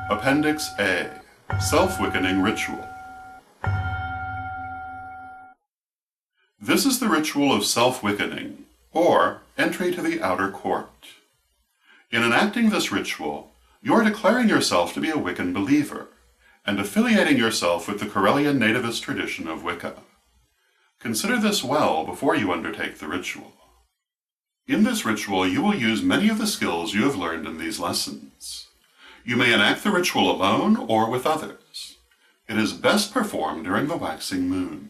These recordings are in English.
Appendix A, Self-Wiccaning Ritual. This is the ritual of self-wiccaning, or entry to the outer court. In enacting this ritual, you are declaring yourself to be a Wiccan believer, and affiliating yourself with the Corellian nativist tradition of Wicca. Consider this well before you undertake the ritual. In this ritual, you will use many of the skills you have learned in these lessons. You may enact the ritual alone or with others. It is best performed during the waxing moon.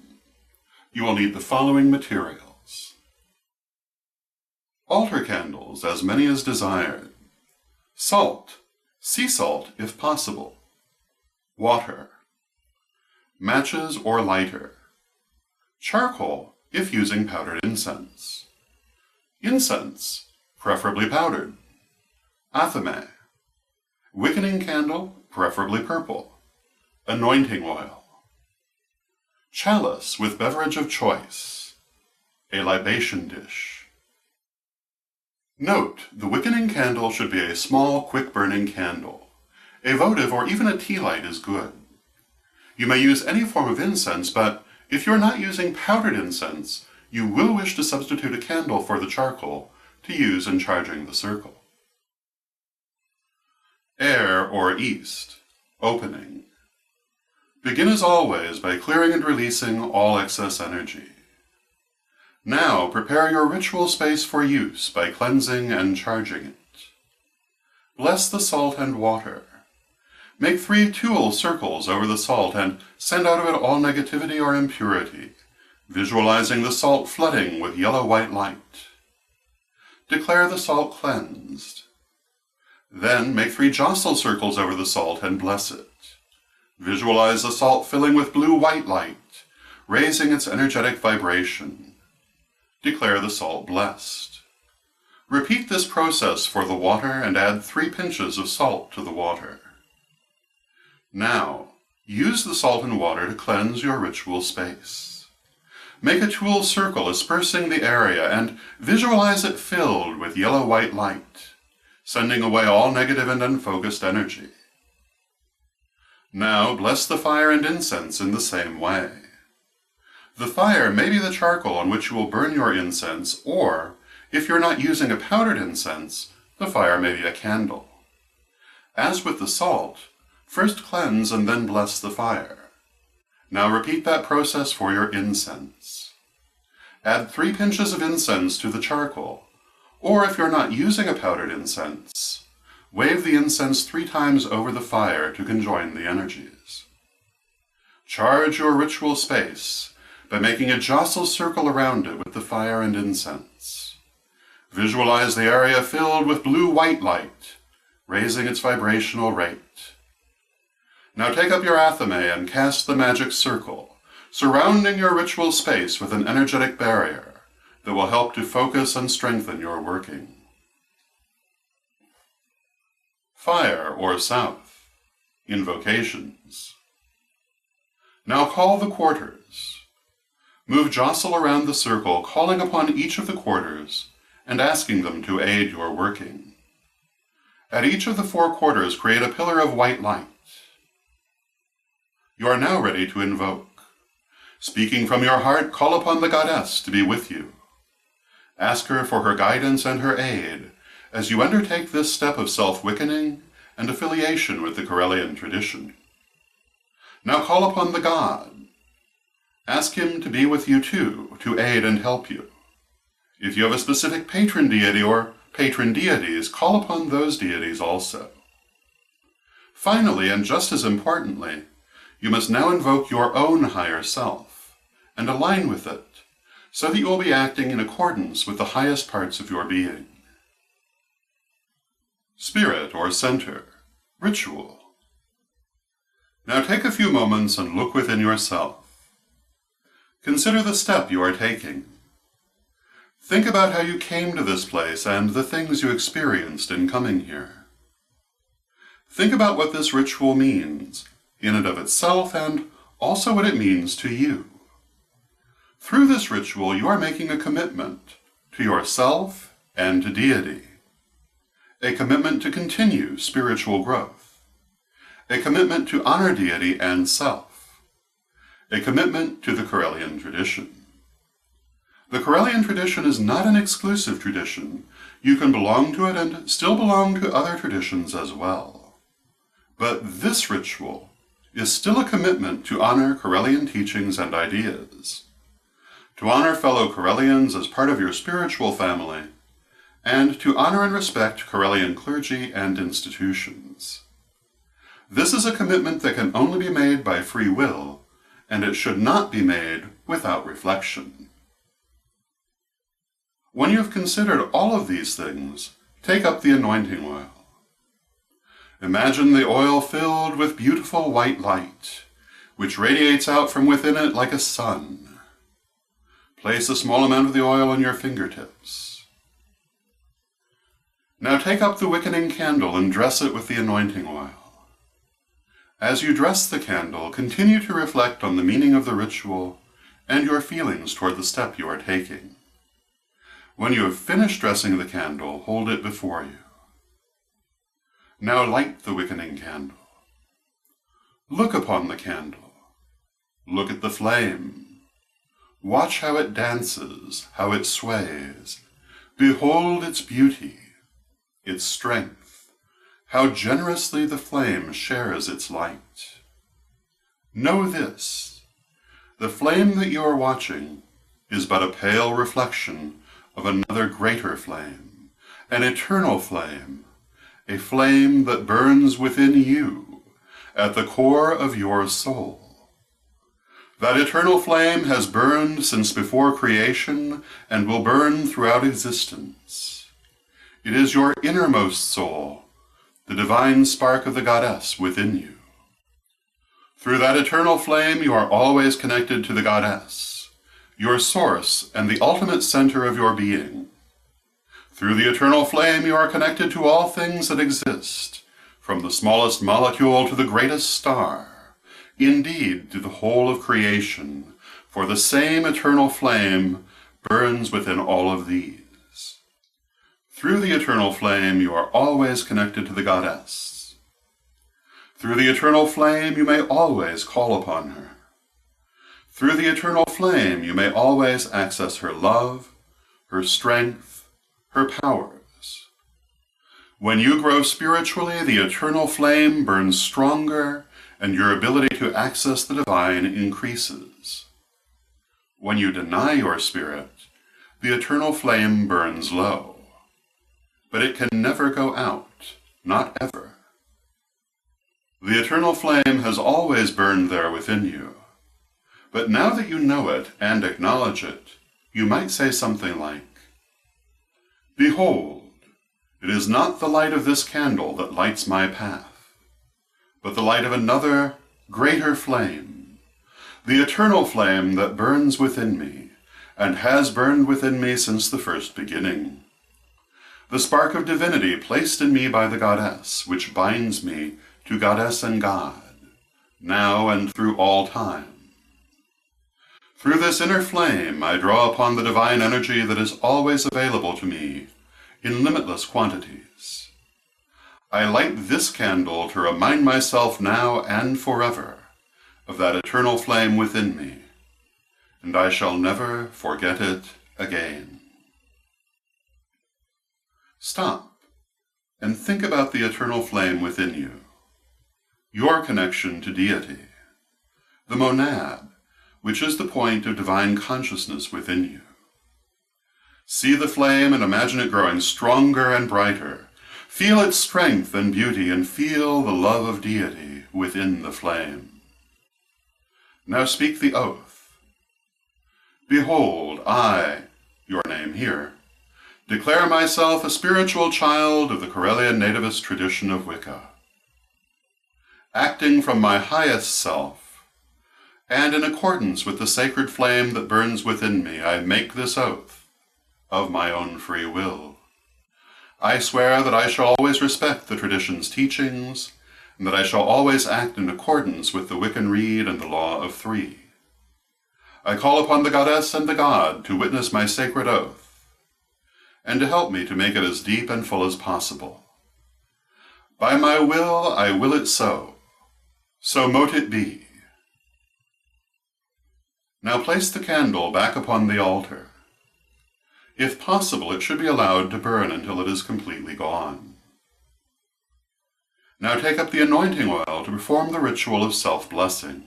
You will need the following materials: altar candles, as many as desired; salt, sea salt if possible; water; matches or lighter; charcoal if using powdered incense; incense, preferably powdered; athame; wiccaning candle, preferably purple; anointing oil; chalice with beverage of choice; a libation dish. Note, the wiccaning candle should be a small, quick-burning candle. A votive or even a tea light is good. You may use any form of incense, but if you're not using powdered incense, you will wish to substitute a candle for the charcoal to use in charging the circle. Air or east, opening. Begin as always by clearing and releasing all excess energy. Now prepare your ritual space for use by cleansing and charging it. Bless the salt and water. Make 3 Tulle circles over the salt and send out of it all negativity or impurity, visualizing the salt flooding with yellow-white light. Declare the salt cleansed. Then make 3 jostle circles over the salt and bless it. Visualize the salt filling with blue-white light, raising its energetic vibration. Declare the salt blessed. Repeat this process for the water and add 3 pinches of salt to the water. Now, use the salt and water to cleanse your ritual space. Make a Tulle circle aspersing the area and visualize it filled with yellow-white light, sending away all negative and unfocused energy. Now bless the fire and incense in the same way. The fire may be the charcoal on which you will burn your incense, or, if you're not using a powdered incense, the fire may be a candle. As with the salt, first cleanse and then bless the fire. Now repeat that process for your incense. Add 3 pinches of incense to the charcoal, or if you're not using a powdered incense, wave the incense 3 times over the fire to conjoin the energies. Charge your ritual space by making a jostle circle around it with the fire and incense. Visualize the area filled with blue-white light, raising its vibrational rate. Now take up your athame and cast the magic circle, surrounding your ritual space with an energetic barrier that will help to focus and strengthen your working. Fire or south, invocations. Now call the quarters. Move jostle around the circle, calling upon each of the quarters and asking them to aid your working. At each of the 4 quarters, create a pillar of white light. You are now ready to invoke. Speaking from your heart, call upon the goddess to be with you. Ask her for her guidance and her aid as you undertake this step of self-wiccaning and affiliation with the Corellian tradition. Now call upon the god. Ask him to be with you too, to aid and help you. If you have a specific patron deity or patron deities, call upon those deities also. Finally, and just as importantly, you must now invoke your own higher self and align with it, so that you will be acting in accordance with the highest parts of your being. Spirit or center, ritual. Now take a few moments and look within yourself. Consider the step you are taking. Think about how you came to this place and the things you experienced in coming here. Think about what this ritual means, in and of itself, and also what it means to you. Through this ritual, you are making a commitment to yourself and to deity, a commitment to continue spiritual growth, a commitment to honor deity and self, a commitment to the Correllian tradition. The Correllian tradition is not an exclusive tradition. You can belong to it and still belong to other traditions as well. But this ritual is still a commitment to honor Correllian teachings and ideas, to honor fellow Correllians as part of your spiritual family, and to honor and respect Correllian clergy and institutions. This is a commitment that can only be made by free will, and it should not be made without reflection. When you have considered all of these things, take up the anointing oil. Imagine the oil filled with beautiful white light, which radiates out from within it like a sun. Place a small amount of the oil on your fingertips. Now take up the Wiccaning candle and dress it with the anointing oil. As you dress the candle, continue to reflect on the meaning of the ritual and your feelings toward the step you are taking. When you have finished dressing the candle, hold it before you. Now light the Wiccaning candle. Look upon the candle. Look at the flame. Watch how it dances, how it sways. Behold its beauty, its strength, how generously the flame shares its light. Know this, the flame that you are watching is but a pale reflection of another greater flame, an eternal flame, a flame that burns within you, at the core of your soul. That eternal flame has burned since before creation and will burn throughout existence. It is your innermost soul, the divine spark of the goddess within you. Through that eternal flame you are always connected to the goddess, your source and the ultimate center of your being. Through the eternal flame you are connected to all things that exist, from the smallest molecule to the greatest star, indeed to the whole of creation, for the same eternal flame burns within all of these. Through the eternal flame you are always connected to the goddess. Through the eternal flame you may always call upon her. Through the eternal flame you may always access her love, her strength, her powers. When you grow spiritually, the eternal flame burns stronger and your ability to access the divine increases. When you deny your spirit, the eternal flame burns low. But it can never go out, not ever. The eternal flame has always burned there within you. But now that you know it and acknowledge it, you might say something like, "Behold, it is not the light of this candle that lights my path, but the light of another, greater flame, the eternal flame that burns within me, and has burned within me since the first beginning. The spark of divinity placed in me by the goddess, which binds me to goddess and God, now and through all time. Through this inner flame I draw upon the divine energy that is always available to me in limitless quantities. I light this candle to remind myself now and forever of that eternal flame within me, and I shall never forget it again." Stop and think about the eternal flame within you, your connection to deity, the monad, which is the point of divine consciousness within you. See the flame and imagine it growing stronger and brighter. Feel its strength and beauty and feel the love of deity within the flame. Now speak the oath. "Behold, I," your name here, "declare myself a spiritual child of the Correllian nativist tradition of Wicca. Acting from my highest self, and in accordance with the sacred flame that burns within me, I make this oath of my own free will. I swear that I shall always respect the tradition's teachings, and that I shall always act in accordance with the Wiccan Rede and the Law of Three. I call upon the goddess and the god to witness my sacred oath, and to help me to make it as deep and full as possible. By my will, I will it so, So mote it be. Now place the candle back upon the altar. If possible, it should be allowed to burn until it is completely gone. Now take up the anointing oil to perform the ritual of self-blessing.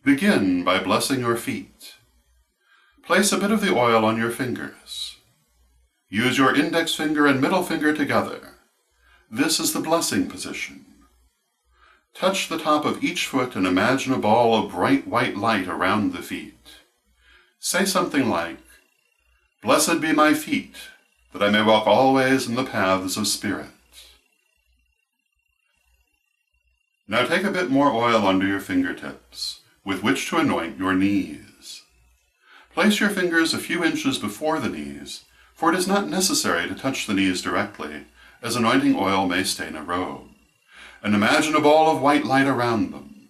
Begin by blessing your feet. Place a bit of the oil on your fingers. Use your index finger and middle finger together. This is the blessing position. Touch the top of each foot and imagine a ball of bright white light around the feet. Say something like, "Blessed be my feet, that I may walk always in the paths of spirit." Now take a bit more oil under your fingertips, with which to anoint your knees. Place your fingers a few inches before the knees, for it is not necessary to touch the knees directly, as anointing oil may stain a robe. And imagine a ball of white light around them.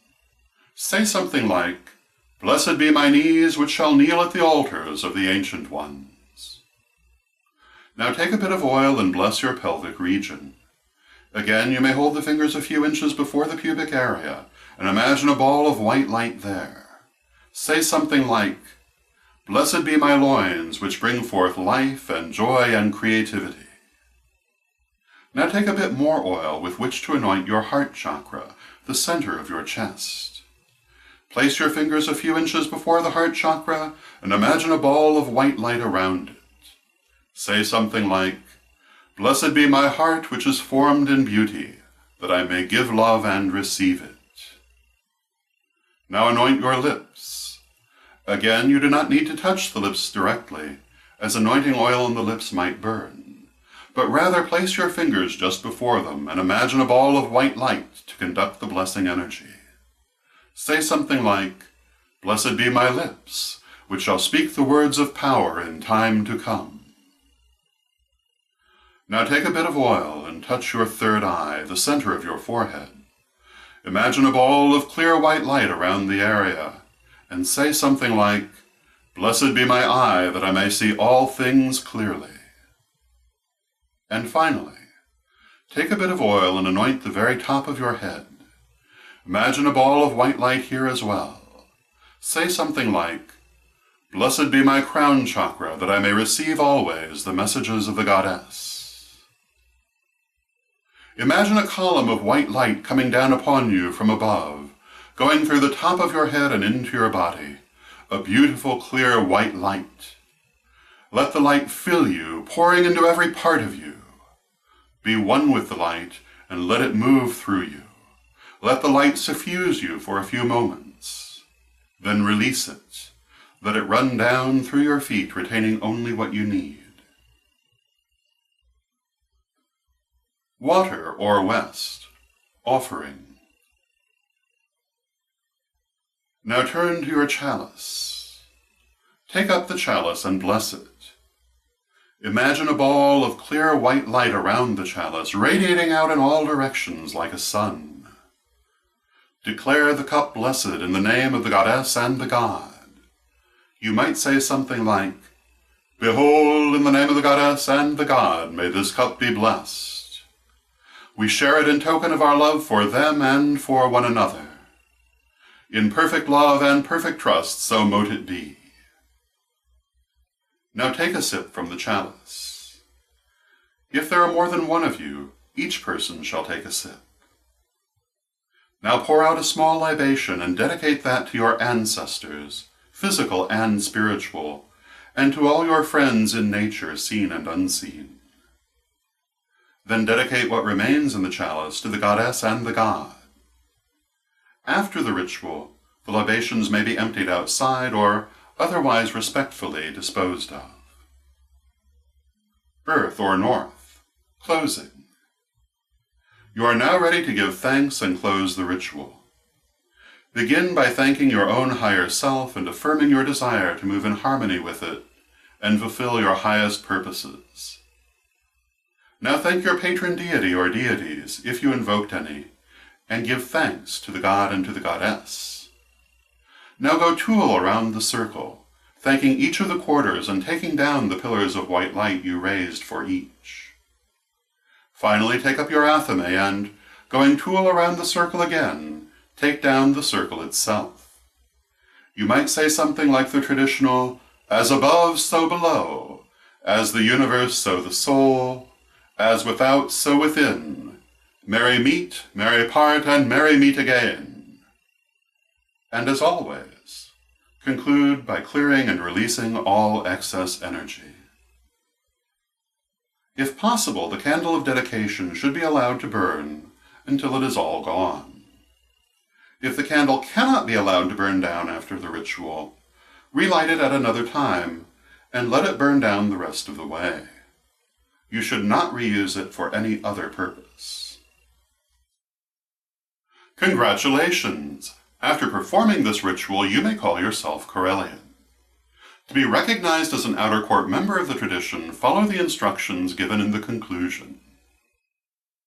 Say something like, "Blessed be my knees, which shall kneel at the altars of the ancient ones." Now take a bit of oil and bless your pelvic region. Again, you may hold the fingers a few inches before the pubic area, and imagine a ball of white light there. Say something like, "Blessed be my loins, which bring forth life and joy and creativity." Now take a bit more oil with which to anoint your heart chakra, the center of your chest. Place your fingers a few inches before the heart chakra and imagine a ball of white light around it. Say something like, "Blessed be my heart which is formed in beauty, that I may give love and receive it." Now anoint your lips. Again, you do not need to touch the lips directly, as anointing oil in the lips might burn, but rather place your fingers just before them and imagine a ball of white light to conduct the blessing energy. Say something like, "Blessed be my lips, which shall speak the words of power in time to come." Now take a bit of oil and touch your third eye, the center of your forehead. Imagine a ball of clear white light around the area, and say something like, "Blessed be my eye, that I may see all things clearly." And finally, take a bit of oil and anoint the very top of your head. Imagine a ball of white light here as well. Say something like, "Blessed be my crown chakra, that I may receive always the messages of the goddess." Imagine a column of white light coming down upon you from above, going through the top of your head and into your body, a beautiful clear white light. Let the light fill you, pouring into every part of you. Be one with the light and let it move through you. Let the light suffuse you for a few moments. Then release it. Let it run down through your feet, retaining only what you need. Water or West, offering. Now turn to your chalice. Take up the chalice and bless it. Imagine a ball of clear white light around the chalice, radiating out in all directions like a sun. Declare the cup blessed in the name of the goddess and the god. You might say something like, "Behold, in the name of the goddess and the god, may this cup be blessed. We share it in token of our love for them and for one another. In perfect love and perfect trust, so mote it be." Now take a sip from the chalice. If there are more than one of you, each person shall take a sip. Now pour out a small libation and dedicate that to your ancestors, physical and spiritual, and to all your friends in nature, seen and unseen. Then dedicate what remains in the chalice to the goddess and the god. After the ritual, the libations may be emptied outside or otherwise respectfully disposed of. Earth or North, closing. You are now ready to give thanks and close the ritual. Begin by thanking your own higher self and affirming your desire to move in harmony with it and fulfill your highest purposes. Now thank your patron deity or deities, if you invoked any, and give thanks to the god and to the goddess. Now go tool around the circle, thanking each of the quarters and taking down the pillars of white light you raised for each. Finally, take up your athame and Going tool around the circle again, take down the circle itself. You might say something like the traditional, as above, so below, as the universe, so the soul, as without, so within, merry meet, merry part, and merry meet again. And as always, conclude by clearing and releasing all excess energy. If possible, the candle of dedication should be allowed to burn until it is all gone. If the candle cannot be allowed to burn down after the ritual, relight it at another time and let it burn down the rest of the way. You should not reuse it for any other purpose. Congratulations! After performing this ritual, you may call yourself Corellian. To be recognized as an outer court member of the tradition, follow the instructions given in the conclusion.